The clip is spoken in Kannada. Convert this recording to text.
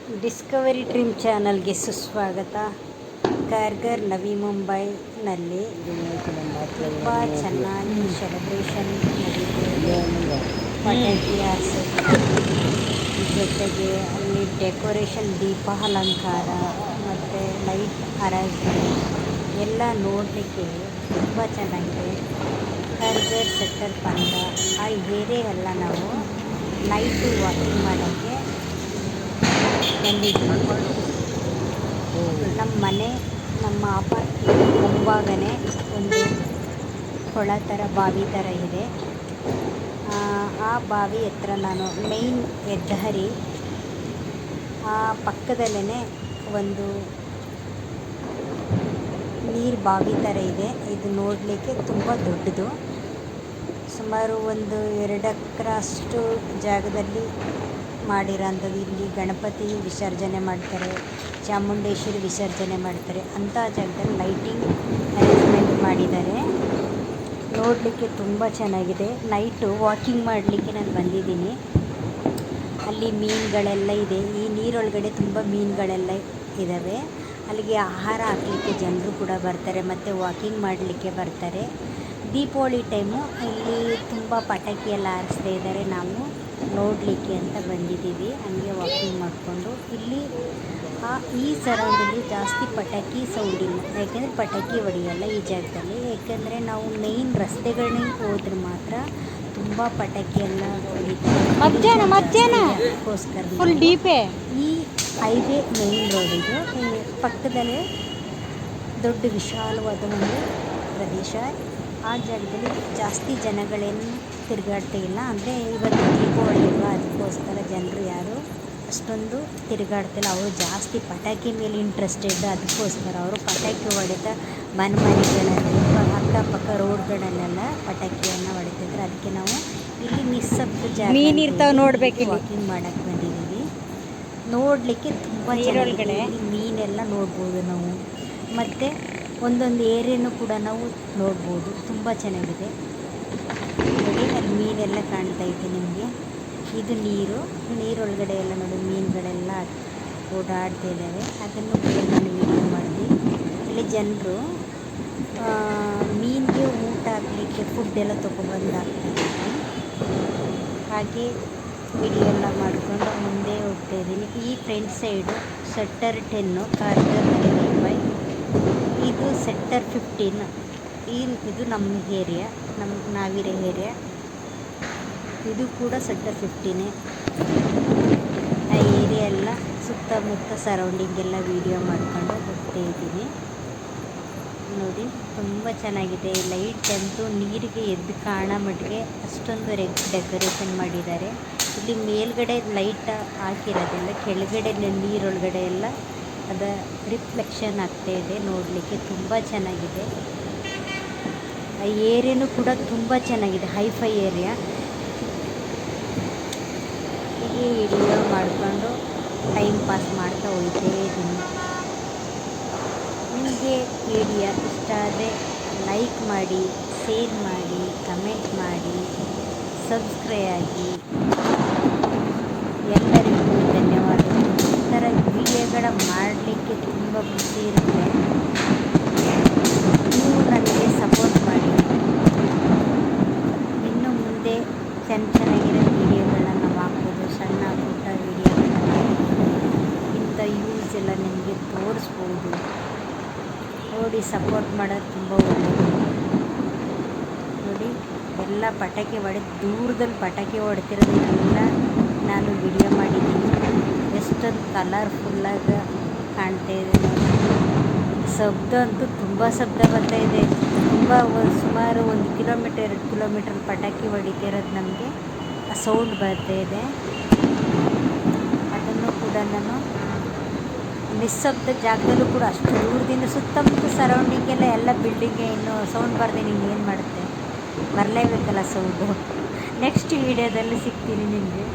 ಡಿಸ್ಕವರಿ ಡ್ರೀಮ್ ಚಾನಲ್ಗೆ ಸುಸ್ವಾಗತ. ಕಾರ್ಗರ್ ನವಿ ಮುಂಬೈನಲ್ಲಿ ತುಂಬ ಚೆನ್ನಾಗಿ ಸೆಲೆಬ್ರೇಷನ್ ನಡೀತಿದೆ. ಪಟಾಕಿ ಹಾರಿಸೋದು ಜೊತೆಗೆ ಅಲ್ಲಿ ಡೆಕೋರೇಷನ್, ದೀಪ ಅಲಂಕಾರ ಮತ್ತು ಲೈಟ್ ಅರೇಂಜ್ಮೆಂಟ್ ಎಲ್ಲ ನೋಡಲಿಕ್ಕೆ ತುಂಬ ಚೆನ್ನಾಗಿದೆ. ಕಾರ್ಗರ್ ಸೆಕ್ಟರ್ ಬಂದ ಆ ಏರಿಯಾ ಎಲ್ಲ ನಾವು ನೈಟು ವಾಕಿಂಗ್ ಮಾಡೋಕ್ಕೆ ಬಂದಿದ್ದೀವಿ. ನಮ್ಮ ಮನೆ, ನಮ್ಮ ಅಪಾರ್ಟ್ಮೆಂಟ್ ಮುಂಭಾಗನೇ ಒಂದು ಕೊಳ ಥರ, ಬಾವಿ ಥರ ಇದೆ. ಆ ಬಾವಿ ಹತ್ರ ನಾನು ಮೇಯ್ನ್ ಹೆದ್ದಾರಿ, ಆ ಪಕ್ಕದಲ್ಲೇ ಒಂದು ನೀರು ಬಾವಿ ಥರ ಇದೆ. ಇದು ನೋಡಲಿಕ್ಕೆ ತುಂಬ ದೊಡ್ಡದು, ಸುಮಾರು ಒಂದು 2 ಎಕರೆ ಅಷ್ಟು ಜಾಗದಲ್ಲಿ ಮಾಡಿರೋಂಥದ್ದು. ಇಲ್ಲಿ ಗಣಪತಿ ವಿಸರ್ಜನೆ ಮಾಡ್ತಾರೆ, ಚಾಮುಂಡೇಶ್ವರಿ ವಿಸರ್ಜನೆ ಮಾಡ್ತಾರೆ. ಅಂಥ ಜಾಗದಲ್ಲಿ ಲೈಟಿಂಗ್ ಅರೇಂಜ್ಮೆಂಟ್ ಮಾಡಿದ್ದಾರೆ. ನೋಡಲಿಕ್ಕೆ ತುಂಬ ಚೆನ್ನಾಗಿದೆ. ನೈಟು ವಾಕಿಂಗ್ ಮಾಡಲಿಕ್ಕೆ ನಾನು ಬಂದಿದ್ದೀನಿ. ಅಲ್ಲಿ ಮೀನುಗಳೆಲ್ಲ ಇದೆ. ಈ ನೀರೊಳಗಡೆ ತುಂಬ ಮೀನುಗಳೆಲ್ಲ ಇದ್ದಾವೆ. ಅಲ್ಲಿಗೆ ಆಹಾರ ಹಾಕಲಿಕ್ಕೆ ಜನರು ಕೂಡ ಬರ್ತಾರೆ ಮತ್ತು ವಾಕಿಂಗ್ ಮಾಡಲಿಕ್ಕೆ ಬರ್ತಾರೆ. ದೀಪಾವಳಿ ಟೈಮು ಇಲ್ಲಿ ತುಂಬ ಪಟಾಕಿ ಎಲ್ಲ ಹಾರಿಸ್ತಾ ಇದ್ದಾರೆ. ನಾವು ನೋಡಲಿಕ್ಕೆ ಅಂತ ಬಂದಿದ್ದೀವಿ. ಹಂಗೆ ವಾಕಿಂಗ್ ಮಾಡಿಕೊಂಡು ಇಲ್ಲಿ ಈ ಸರೌಂಡಿಂಗಲ್ಲಿ ಜಾಸ್ತಿ ಪಟಾಕಿ ಸೌಂಡ್ ಇಲ್ಲ, ಯಾಕೆಂದರೆ ಪಟಾಕಿ ಹೊಡೆಯಲ್ಲ ಈ ಜಾಗದಲ್ಲಿ. ಯಾಕೆಂದರೆ ನಾವು ಮೇಯ್ನ್ ರಸ್ತೆಗಳಿಗೆ ಹೋದ್ರೆ ಮಾತ್ರ ತುಂಬ ಪಟಾಕಿ ಎಲ್ಲ ಹೊಡಿತಾರೆ. ಅದಕ್ಕೋಸ್ಕರ ಈ ಹೈವೇ ಮೇಯ್ನ್ ರೋಡಿದು ಪಕ್ಕದಲ್ಲೇ ದೊಡ್ಡ ವಿಶಾಲವಾದ ಒಂದು ಪ್ರದೇಶ. ಆ ಜಾಗದಲ್ಲಿ ಜಾಸ್ತಿ ಜನಗಳೇನು ತಿರುಗಾಡ್ತಾ ಇಲ್ಲ. ಅಂದರೆ ಇವತ್ತು ದೀಪಾವಳಿ ಅಲ್ವಾ, ಅದಕ್ಕೋಸ್ಕರ ಜನರು ಯಾರು ಅಷ್ಟೊಂದು ತಿರುಗಾಡ್ತಿಲ್ಲ. ಅವರು ಜಾಸ್ತಿ ಪಟಾಕಿ ಮೇಲೆ ಇಂಟ್ರೆಸ್ಟೆಡ್. ಅದಕ್ಕೋಸ್ಕರ ಅವರು ಪಟಾಕಿ ಹೊಡೆತ ಮನೆಗಳಲ್ಲಿ ಅಕ್ಕಪಕ್ಕ ರೋಡ್ಗಳಲ್ಲೆಲ್ಲ ಪಟಾಕಿಯನ್ನು ಹೊಡಿತಿದ್ರು. ಅದಕ್ಕೆ ನಾವು ಇಲ್ಲಿ ನಿಸ್ಸಬ್ದ ಜಾಗ ನೋಡಬೇಕು, ವಾಕಿಂಗ್ ಮಾಡೋಕ್ಕೆ ಬಂದಿದ್ದೀವಿ. ನೋಡಲಿಕ್ಕೆ ತುಂಬ ನೀರೊಳಗಡೆ ಮೀನೆಲ್ಲ ನೋಡ್ಬೋದು ನಾವು. ಮತ್ತು ಒಂದೊಂದು ಏರಿಯಾನೂ ಕೂಡ ನಾವು ನೋಡ್ಬೋದು. ತುಂಬ ಚೆನ್ನಾಗಿದೆ ನೋಡಿ. ಅಲ್ಲಿ ಮೀನೆಲ್ಲ ಕಾಣ್ತಾ ಇದೆ ನಿಮಗೆ. ಇದು ನೀರೊಳಗಡೆ ಎಲ್ಲ ನೋಡಿ ಮೀನುಗಳೆಲ್ಲ ಓಡಾಡ್ತಾ ಇದ್ದಾವೆ. ಅದನ್ನು ಕೂಡ ನಾನು ವಿಡಿಯೋ ಮಾಡಿದೆ. ಇಲ್ಲಿ ಜನರು ಮೀನಿಗೆ ಊಟ ಹಾಕಲಿಕ್ಕೆ ಫುಡ್ ಎಲ್ಲ ತೊಗೊಬಂದು ಹಾಕ್ತಾಯಿದ್ದಾರೆ. ಹಾಗೆ ವಿಡಿಯೋ ಎಲ್ಲ ಮಾಡಿಕೊಂಡು ಮುಂದೆ ಹೋಗ್ತಾ ಇದ್ದೀನಿ. ಈ ಫ್ರಂಟ್ ಸೈಡು ಸೆಕ್ಟರ್ 10 ಕಾರ್ಗರ್ ನವಿ ಮುಂಬೈ. ಇದು ಸೆಕ್ಟರ್ 15. ಇದು ನಮ್ಮ ಏರಿಯಾ, ನಮ್ಮ ನಾವಿರೋ ಏರಿಯಾ. ಇದು ಕೂಡ ಸೆಕ್ಟರ್ 15. ಆ ಏರಿಯಾ ಎಲ್ಲ ಸುತ್ತಮುತ್ತ ಸರೌಂಡಿಂಗ್ ಎಲ್ಲ ವೀಡಿಯೋ ಮಾಡ್ಕೊಂಡು ಹೋಗ್ತಾ ಇದ್ದೀನಿ. ನೋಡಿ ತುಂಬ ಚೆನ್ನಾಗಿದೆ. ಲೈಟ್ ಅಂತೂ ನೀರಿಗೆ ಎದ್ದು ಕಾಣೋ ಮಟ್ಟಿಗೆ ಅಷ್ಟೊಂದು ಡೆಕೋರೇಷನ್ ಮಾಡಿದ್ದಾರೆ. ಇಲ್ಲಿ ಮೇಲ್ಗಡೆ ಲೈಟ್ ಹಾಕಿರೋದಿಲ್ಲ, ಕೆಳಗಡೆ ನೀರೊಳಗಡೆ ಎಲ್ಲ ಅದ ರಿಫ್ಲೆಕ್ಷನ್ ಆಗ್ತಾ ಇದೆ. ನೋಡಲಿಕ್ಕೆ ತುಂಬ ಚೆನ್ನಾಗಿದೆ. ಆ ಏರಿಯಾನೂ ಕೂಡ ತುಂಬ ಚೆನ್ನಾಗಿದೆ, ಹೈಫೈ ಏರಿಯಾ. ಹೀಗೆ ವಿಡಿಯೋ ಮಾಡಿಕೊಂಡು ಟೈಮ್ ಪಾಸ್ ಮಾಡ್ತಾ ಹೋಗ್ತೇ ಇದ್ದೀನಿ. ನಿಮಗೆ ವಿಡಿಯೋ ಇಷ್ಟ ಆದರೆ ಲೈಕ್ ಮಾಡಿ, ಶೇರ್ ಮಾಡಿ, ಕಮೆಂಟ್ ಮಾಡಿ, ಸಬ್ಸ್ಕ್ರೈಬ್ ಆಗಿ. ಎಲ್ಲರಿಗೂ ಧನ್ಯವಾದಗಳು. ಈ ಥರ ವಿಡಿಯೋಗಳ ಮಾಡಲಿಕ್ಕೆ ತುಂಬ ಖುಷಿ ಇರುತ್ತೆ. ನೀವು ನನಗೆ ಸಪೋರ್ಟ್ ಮಾಡಿ. ಇನ್ನು ಮುಂದೆ ಚೆನ್ನಾಗಿರೋ ವಿಡಿಯೋಗಳನ್ನ ನಾವು ಹಾಕ್ಬೋದು. ಸಣ್ಣ ಪುಟ್ಟ ವಿಡಿಯೋಗಳನ್ನ ಇಂಥ ಯೂಸ್ ಎಲ್ಲ ನಿಮಗೆ ತೋರಿಸ್ಬೋದು. ನೋಡಿ ಸಪೋರ್ಟ್ ಮಾಡೋದು ತುಂಬ ಒಳ್ಳೆಯದು. ನೋಡಿ ಎಲ್ಲ ಪಟಾಕಿ ದೂರದಲ್ಲಿ ಪಟಾಕಿ ಹೊಡ್ತಿರೋದನ್ನೆಲ್ಲ ನಾನು ವಿಡಿಯೋ ಮಾಡಿದ್ದೀನಿ. ಎಷ್ಟೊಂದು ಕಲರ್ಫುಲ್ಲಾಗಿ ಕಾಣ್ತಾ ಇದೆ ನೋಡಿ. ಶಬ್ದ ಅಂತೂ ತುಂಬ ಶಬ್ದ ಬರ್ತಾ ಇದೆ. ತುಂಬ ಸುಮಾರು 1 ಕಿಲೋಮೀಟರ್ 2 ಕಿಲೋಮೀಟರ್ ಪಟಾಕಿ ಹೊಡಿತಿರೋದು ನಮಗೆ ಆ ಸೌಂಡ್ ಬರ್ತಾ ಇದೆ. ಅದನ್ನು ಕೂಡ ನಾನು ನಿಸ್ಸಬ್ದ ಜಾಗದಲ್ಲೂ ಕೂಡ ಅಷ್ಟು ದೂರದಿಂದ ಸುತ್ತಮುತ್ತ ಸರೌಂಡಿಂಗೆಲ್ಲ ಎಲ್ಲ ಬಿಲ್ಡಿಂಗ್ಗೆ ಇನ್ನೂ ಸೌಂಡ್ ಬರದೆ ಏನು ಮಾಡುತ್ತೆ, ಬರಲೇಬೇಕಲ್ಲ ಸೌಂಡು. ನೆಕ್ಸ್ಟ್ ವಿಡಿಯೋದಲ್ಲಿ ಸಿಗ್ತೀನಿ ನಿಮಗೆ.